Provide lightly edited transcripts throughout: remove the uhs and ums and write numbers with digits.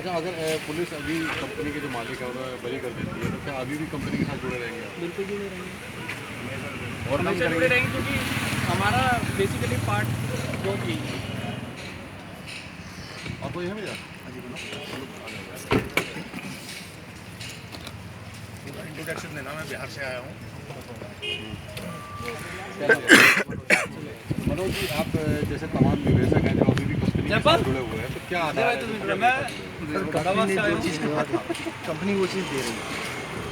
अच्छा, अगर पुलिस अभी कंपनी के जो मालिक है उन्हें बरी कर देती है तो क्या अभी भी कंपनी के साथ जुड़े रहेंगे आप? बिल्कुल जुड़े रहेंगे और हमेशा जुड़े रहेंगे क्योंकि हमारा बेसिकली पार्ट जॉब यही है। आपको यह भैया इंट्रोडक्शन देना, मैं बिहार से आया हूँ। मनोज जी, आप जैसे तमाम निवेशक हैं जो अभी भी कंपनी के साथ जुड़े हुए हैं, तो क्या आधार है? कंपनी ने जो चीज़ कहा था, कंपनी वो चीज़ दे रही है।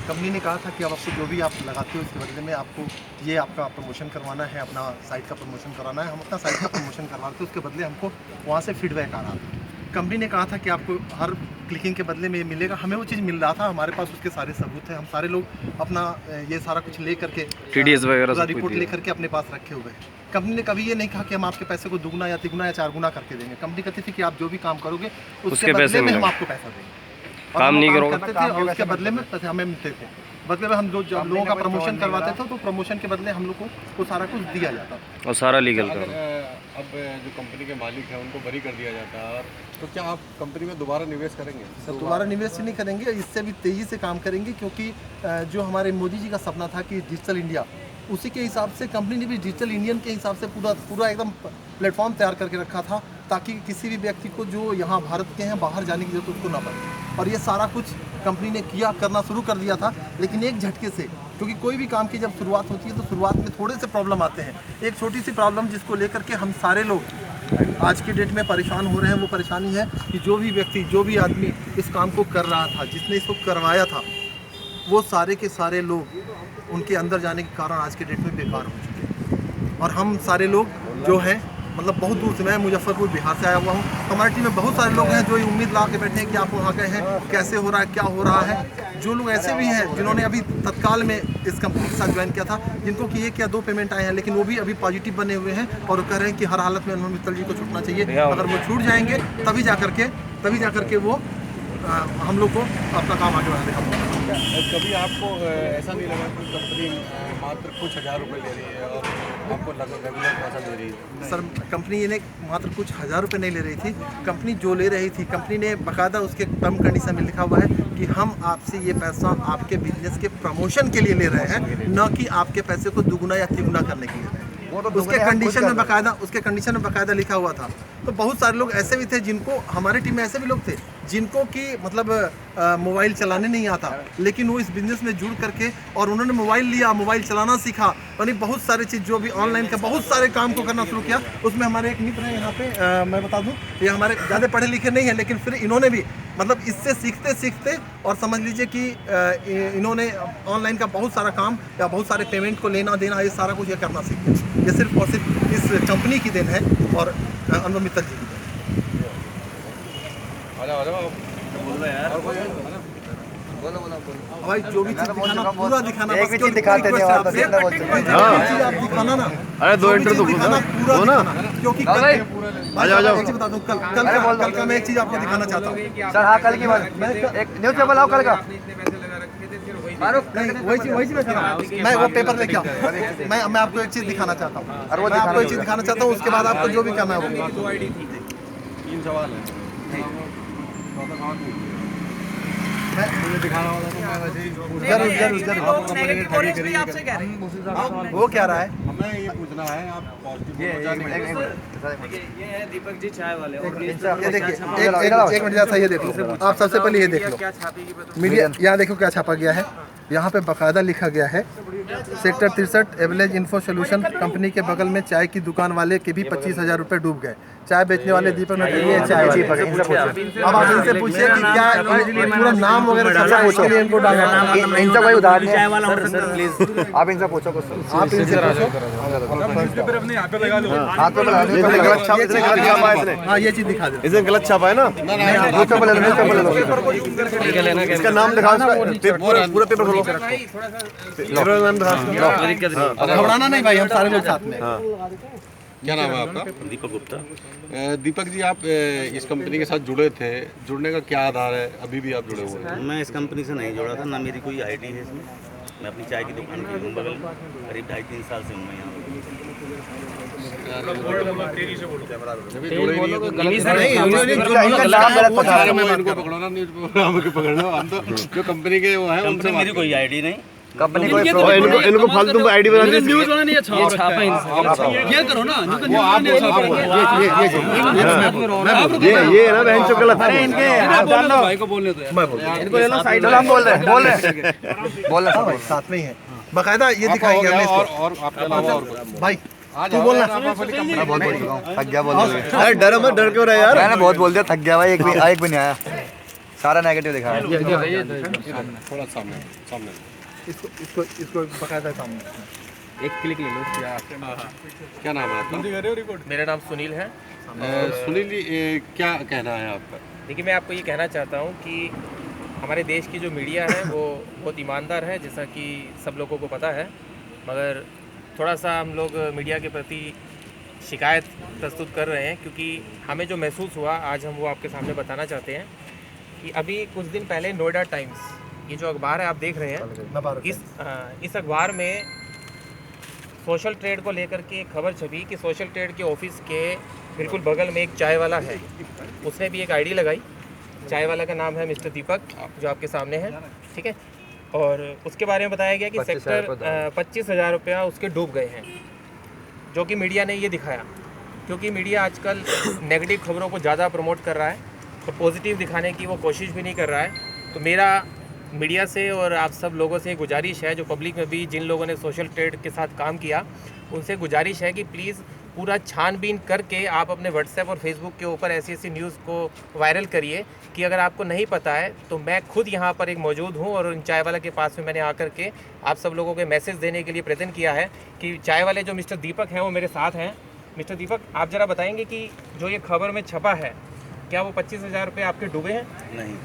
कंपनी ने कहा था कि अब आपको जो भी आप लगाते हो उसके बदले में आपको ये आपका प्रमोशन करवाना है, अपना साइट का प्रमोशन कराना है। हम अपना साइट का प्रमोशन करवाते थे, उसके बदले हमको वहाँ से फीडबैक आ रहा था। कंपनी ने कहा था कि आपको हर क्लिकिंग के बदले में ये मिलेगा। हमें वो चीज़ मिल रहा था, हमारे पास उसके सारे सबूत हैं। हम सारे लोग अपना ये सारा कुछ ले करके TDS वगैरह सब रिपोर्ट ले करके अपने पास रखे हुए हैं। कंपनी ने कभी ये नहीं कहा कि हम आपके पैसे को दुगना या तिगुना या 4 गुना करके देंगे। कंपनी कहती थी कि आप जो भी काम करोगे उसके बदले में हम आपको पैसा देंगे। काम नहीं करोगे करते थे और उसके बदले में पैसे हमें मिलते थे। बदले में हम जब लोगों का प्रमोशन करवाते थे तो प्रमोशन के बदले हम लोग को वो सारा कुछ दिया जाता था और सारा लीगल अगर करो। अब जो कंपनी के मालिक हैं उनको बरी कर दिया जाता है तो क्या आप कंपनी में दोबारा निवेश करेंगे? सर, दोबारा निवेश नहीं करेंगे, इससे भी तेज़ी से काम करेंगे क्योंकि जो हमारे मोदी जी का सपना था कि डिजिटल इंडिया, उसी के हिसाब से कंपनी ने भी डिजिटल इंडियन के हिसाब से पूरा एकदम प्लेटफॉर्म तैयार करके रखा था ताकि किसी भी व्यक्ति को जो यहाँ भारत के हैं बाहर जाने की जरूरत उसको ना पड़े। और ये सारा कुछ कंपनी ने करना शुरू कर दिया था, लेकिन एक झटके से, क्योंकि कोई भी काम की जब शुरुआत होती है तो शुरुआत में थोड़े से प्रॉब्लम आते हैं। एक छोटी सी प्रॉब्लम जिसको लेकर के हम सारे लोग आज की डेट में परेशान हो रहे हैं, वो परेशानी है कि जो भी व्यक्ति, जो भी आदमी इस काम को कर रहा था, जिसने इसको करवाया था, वो सारे के सारे लोग उनके अंदर जाने के कारण आज के डेट में बेकार हो चुके हैं। और हम सारे लोग जो हैं, मतलब बहुत दूर से, मैं मुजफ्फरपुर बिहार से आया हुआ हूँ, हमारी टीम में बहुत सारे लोग हैं जो ये उम्मीद ला के बैठे हैं कि आप वहाँ गए हैं, कैसे हो रहा है, क्या हो रहा है। जो लोग ऐसे भी हैं जिन्होंने अभी तत्काल में इस कंपनी के साथ ज्वाइन किया था, जिनको कि 1 या 2 पेमेंट आए हैं, लेकिन वो भी अभी पॉजिटिव बने हुए हैं और वो कह रहे हैं कि हर हालत में अनमोल मित्तल जी को छूटना चाहिए। अगर वो छूट जाएंगे तभी जा करके वो हम लोग को अपना काम आगे बढ़ाने का। कभी आपको ऐसा नहीं लगा कि कंपनी मात्र कुछ हज़ार रुपये ले रही है और आपको रेगुलर पैसा दे रही है? सर, कंपनी ने मात्र कुछ हज़ार रुपये नहीं ले रही थी। कंपनी जो ले रही थी, कंपनी ने बाकायदा उसके टर्म कंडीशन में लिखा हुआ है कि हम आपसे ये पैसा आपके बिजनेस के प्रमोशन के लिए ले रहे हैं, न कि आपके पैसे को दुगुना या तिगुना करने के लिए ले रहे हैं। उसके कंडीशन में बाकायदा लिखा हुआ था। तो बहुत सारे लोग ऐसे भी थे जिनको, हमारी टीम में ऐसे भी लोग थे जिनको कि मतलब मोबाइल चलाने नहीं आता, लेकिन वो इस बिज़नेस में जुड़ करके और उन्होंने मोबाइल लिया, मोबाइल चलाना सीखा, यानी बहुत सारी चीज़ जो भी ऑनलाइन का बहुत सारे काम को करना शुरू किया। उसमें हमारे एक मित्र हैं यहाँ पे, मैं बता दूँ, ये हमारे ज़्यादा पढ़े लिखे नहीं हैं, लेकिन फिर इन्होंने भी मतलब इससे सीखते और समझ लीजिए कि इन्होंने ऑनलाइन का बहुत सारा काम या बहुत सारे पेमेंट को लेना देना, ये सारा कुछ ये करना सीख गया। ये सिर्फ और सिर्फ इस कंपनी की देन है और अनमोल मित्तल जी की देन है। भाई जो भी चीज़ दिखाना पूरा दिखाना, बस चीज़ दिखाते थे आप दिखाना ना। अरे 2 इंटर तो दिखाना पूरा दिखाना, क्योंकि एक चीज़ बता दूं, कल का मैं एक चीज़ आपको दिखाना चाहता हूँ सर। हाँ, कल की बात, एक न्यूज़ पेपर लाओ कल का। नहीं, वही चीज़ मैं कर रहा हूँ। मैं वो पेपर लेके आऊँ। मैं आपको एक चीज़ दिखाना चाहता हूँ, मैं आपको एक चीज़ दिखाना चाहता हूँ, उसके बाद आपको जो भी करना है वो। 3 सवाल है। मुझे दिखाना वाला तो मैं वैसे ही जरूर। वो क्या रहा है? हमें ये पूछना है, आप पॉजिटिव ये है दीपक जी चाय वाले। ये देखिए, एक मिनट जरा, ये देख लो आप, सबसे पहले ये देख लो मीडिया, यहाँ देखो क्या छापा गया है। यहाँ पे बाकायदा लिखा गया है sector 63 average info solution company के बगल में चाय की दुकान वाले के भी 25,000 रुपये डूब गए। चाय बेचने वाले दीपक ने ये चाय वाले। अब आप इनसे पूछिए कि क्या पूरा नाम वगैरह सब पूछ के लिए इनको डालना, इनका कोई उदाहरण नहीं। आप इनसे पूछो कुछ, आप इनसे पूछो। हाथ पे लगा दो। गलत छापा है इसने। हाँ, ये चीज़ दिखा दो। इसने गलत छापा है ना। न्यूज़ पेपर ले लो, न्यूज़ पेपर ले लो। इसका नाम दिखाओ, पूरा पेपर खोलो। घबराना नहीं भाई, हम सारे लोग साथ में। क्या नाम है आपका? दीपक गुप्ता। दीपक जी, आप इस कंपनी के साथ जुड़े थे, जुड़ने का क्या आधार है? अभी भी आप जुड़े हुए हैं? मैं इस कंपनी से नहीं जुड़ा था, ना मेरी कोई आईडी है इसमें। मैं अपनी चाय की दुकान की हूँ बगल में, करीब 2.5-3 साल से हूँ मैं यहाँ। तेजी से बोलो। जब ये जोड़े नहीं है तो इनको पकड़ो ना, न्यूज़ प्रोग्राम के पकड़ना। हम तो जो कंपनी के वो है उनसे मेरी कोई आईडी नहीं। कंपनी को इनको फालतू आईडी बना दी। न्यूज़ वाला नहीं अच्छा ये करो ना, वो आप ये है ना बहन चुकला था इनके। भाई को बोलने दो यार। मैं बोल इनको ले लो साइड। हम बोल रहे हैं साथ में ही है बकायदा, ये दिखाएंगे हमने इसको। और आपके अलावा और भाई तू बोलना। मैं बहुत बोल चुका हूँ, थक गया बोल। अरे डर मत, डर क्यों रहा यार? मैंने बहुत बोल दिया, थक गया भाई। एक भी नहीं आया, सारा नेगेटिव दिखाया। थोड़ा सामने सामने इसको बकायदा सामने एक क्लिक ले लो। क्या नाम है आपका? मेरा नाम सुनील है। सुनील जी, क्या कहना है आपका? देखिए, मैं आपको ये कहना चाहता हूँ कि हमारे देश की जो मीडिया है वो बहुत ईमानदार है, जैसा कि सब लोगों को पता है। मगर थोड़ा सा हम लोग मीडिया के प्रति शिकायत प्रस्तुत कर रहे हैं, क्योंकि हमें जो महसूस हुआ आज हम वो आपके सामने बताना चाहते हैं कि अभी कुछ दिन पहले नोएडा टाइम्स, ये जो अखबार है आप देख रहे हैं, इस अखबार में सोशल ट्रेड को लेकर के एक खबर छपी कि सोशल ट्रेड के ऑफिस के बिल्कुल बगल में एक चाय वाला है, उसने भी एक आईडी लगाई। चाय वाला का नाम है मिस्टर दीपक, जो आपके सामने है, ठीक है। और उसके बारे में बताया गया कि सेक्टर 25,000 रुपया उसके डूब गए हैं, जो कि मीडिया ने ये दिखाया। क्योंकि मीडिया आजकल नेगेटिव खबरों को ज़्यादा प्रमोट कर रहा है, तो पॉजिटिव दिखाने की वो कोशिश भी नहीं कर रहा है। तो मेरा मीडिया से और आप सब लोगों से गुजारिश है, जो पब्लिक में भी जिन लोगों ने सोशल ट्रेड के साथ काम किया, उनसे गुजारिश है कि प्लीज़ पूरा छानबीन करके आप अपने व्हाट्सएप और फेसबुक के ऊपर ऐसी ऐसी न्यूज़ को वायरल करिए कि अगर आपको नहीं पता है तो मैं खुद यहाँ पर एक मौजूद हूँ, और चाय वाला के पास में मैंने आकर के आप सब लोगों को मैसेज देने के लिए प्रयत्न किया है कि चाय वाले जो मिस्टर दीपक हैं वो मेरे साथ हैं। मिस्टर दीपक, आप ज़रा बताएंगे कि जो ये खबर में छपा है, क्या वो 25,000 रुपये आपके डूबे हैं? नहीं,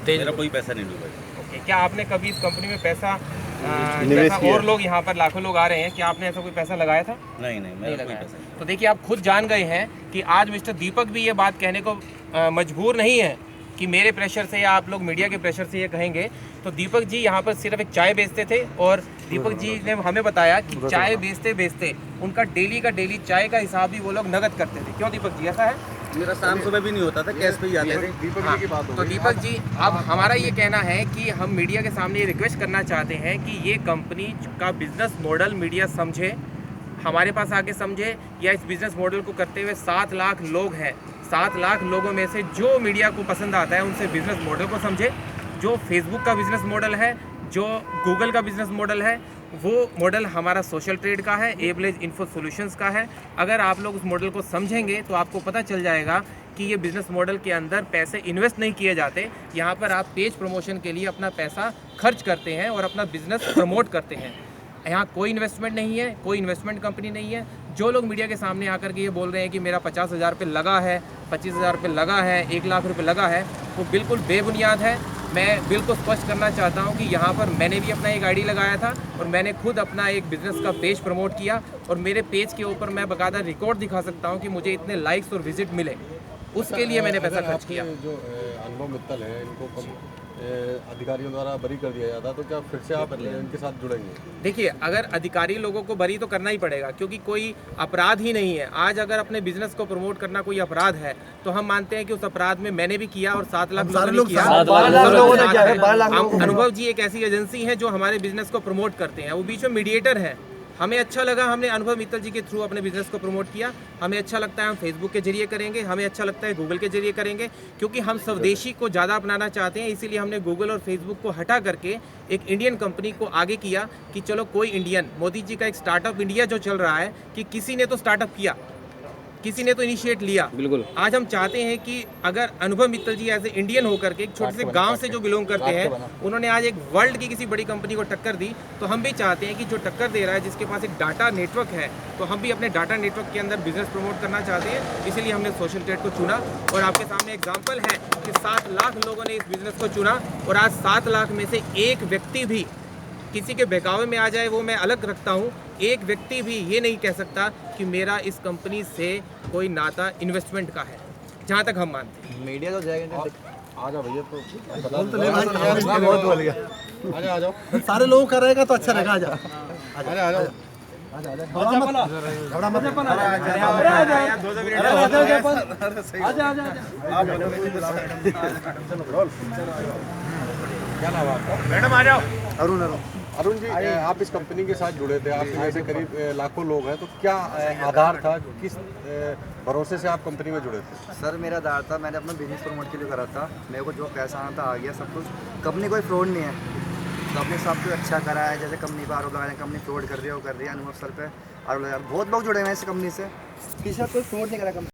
मेरा कोई पैसा नहीं डूबा। ओके, क्या आपने कभी इस कंपनी में पैसा जैसा और लोग यहाँ पर लाखों लोग आ रहे हैं, क्या आपने ऐसा कोई पैसा लगाया था? नहीं, मेरा कोई पैसा नहीं। तो देखिए, आप खुद जान गए हैं कि आज मिस्टर दीपक भी ये बात कहने को मजबूर नहीं है कि मेरे प्रेशर से या आप लोग मीडिया के प्रेशर से ये कहेंगे। तो दीपक जी यहाँ पर सिर्फ एक चाय बेचते थे, और दीपक जी ने हमें बताया कि चाय बेचते बेचते उनका डेली का डेली चाय का हिसाब भी वो लोग नगद करते थे। क्यों दीपक जी, ऐसा है? मेरा शाम सुबह भी नहीं होता था, कैश पे ही आते थे। तो दीपक जी, अब हमारा ये कहना है कि हम मीडिया के सामने ये रिक्वेस्ट करना चाहते हैं कि ये कंपनी का बिजनेस मॉडल मीडिया समझे, हमारे पास आके समझे, या इस बिजनेस मॉडल को करते हुए 7 लाख लोग हैं, 7 लाख लोगों में से जो मीडिया को पसंद आता है उनसे बिजनेस मॉडल को समझे। जो फेसबुक का बिजनेस मॉडल है, जो गूगल का बिजनेस मॉडल है, वो मॉडल हमारा सोशल ट्रेड का है, एबलेज इन्फो सॉल्यूशंस का है। अगर आप लोग उस मॉडल को समझेंगे तो आपको पता चल जाएगा कि ये बिज़नेस मॉडल के अंदर पैसे इन्वेस्ट नहीं किए जाते। यहाँ पर आप पेज प्रमोशन के लिए अपना पैसा खर्च करते हैं और अपना बिजनेस प्रमोट करते हैं। यहाँ कोई इन्वेस्टमेंट नहीं है, कोई इन्वेस्टमेंट कंपनी नहीं है। जो लोग मीडिया के सामने आकर के ये बोल रहे हैं कि मेरा 50,000 रुपये लगा है, 25,000 रुपये लगा है, 1 लाख रुपये लगा है, वो बिल्कुल बेबुनियाद है। मैं बिल्कुल स्पष्ट करना चाहता हूं कि यहाँ पर मैंने भी अपना एक आईडी लगाया था, और मैंने खुद अपना एक बिज़नेस का पेज प्रमोट किया, और मेरे पेज के ऊपर मैं बाकायदा रिकॉर्ड दिखा सकता हूं कि मुझे इतने लाइक्स और विजिट मिले, उसके लिए मैंने पैसा खर्च किया। जो अनुभव मित्तल है, इनको अधिकारियों द्वारा बरी कर दिया जाता, तो क्या फिर से आप इनके साथ जुड़ेंगे? देखिए, अगर अधिकारी लोगों को बरी तो करना ही पड़ेगा, क्योंकि कोई अपराध ही नहीं है। आज अगर अपने बिजनेस को प्रमोट करना कोई अपराध है, तो हम मानते हैं कि उस अपराध में मैंने भी किया और 7 लाख लोगों ने किया। अनुभव जी एक ऐसी एजेंसी है जो हमारे बिजनेस को प्रमोट करते हैं, वो बीच में मीडिएटर है। हमें अच्छा लगा, हमने अनुभव मित्तल जी के थ्रू अपने बिजनेस को प्रमोट किया। हमें अच्छा लगता है हम फेसबुक के जरिए करेंगे, हमें अच्छा लगता है गूगल के जरिए करेंगे, क्योंकि हम स्वदेशी को ज़्यादा अपनाना चाहते हैं। इसीलिए हमने गूगल और फेसबुक को हटा करके एक इंडियन कंपनी को आगे किया कि चलो कोई इंडियन, मोदी जी का एक स्टार्टअप इंडिया जो चल रहा है, कि किसी ने तो स्टार्टअप किया, किसी ने तो इनिशिएट लिया। बिल्कुल। आज हम चाहते हैं कि अगर अनुभव मित्तल जी ऐसे इंडियन होकर के एक छोटे से गांव से जो बिलोंग करते हैं, उन्होंने आज एक वर्ल्ड की किसी बड़ी कंपनी को टक्कर दी, तो हम भी चाहते हैं कि जो टक्कर दे रहा है, जिसके पास एक डाटा नेटवर्क है, तो हम भी अपने डाटा नेटवर्क के अंदर बिजनेस प्रमोट करना चाहते हैं। इसीलिए हमने सोशल ट्रेड को चुना, और आपके सामने एग्जाम्पल है कि 7 लाख लोगों ने इस बिजनेस को चुना, और आज 7 लाख में से एक व्यक्ति भी किसी के बहकावे में आ जाए वो मैं अलग रखता हूँ, एक व्यक्ति भी ये नहीं कह सकता कि मेरा इस कंपनी से कोई नाता इन्वेस्टमेंट का है, जहाँ तक हम मानते हैं। मीडिया तो जाएगा। आ जाओ भैया, तो बहुत बोल गया। आ जाओ सारे लोगों का रहेगा तो अच्छा रहेगा। आ जाओ आ जाओ। क्या नाम है आपका? मैडम आ जाओ। अरुण जी, आप इस कंपनी के साथ जुड़े थे, आपके जैसे करीब लाखों लोग हैं, तो क्या आधार था, किस भरोसे से आप कंपनी में जुड़े थे? सर मेरा आधार था, मैंने अपना बिजनेस प्रमोट के लिए करा था, मेरे को जो पैसा आना था आ गया सब कुछ। कंपनी कोई फ्रॉड नहीं है, कंपनी सब कुछ अच्छा करा है। जैसे कंपनी पर आरोप लगा रहे हैं कंपनी फ्रॉड कर रही है, वो कर रही है, अनुभव सर पे आरोप लगा। बहुत लोग जुड़े हुए हैं इस कंपनी से, किसी का कोई फ्रॉड नहीं करा कंपनी।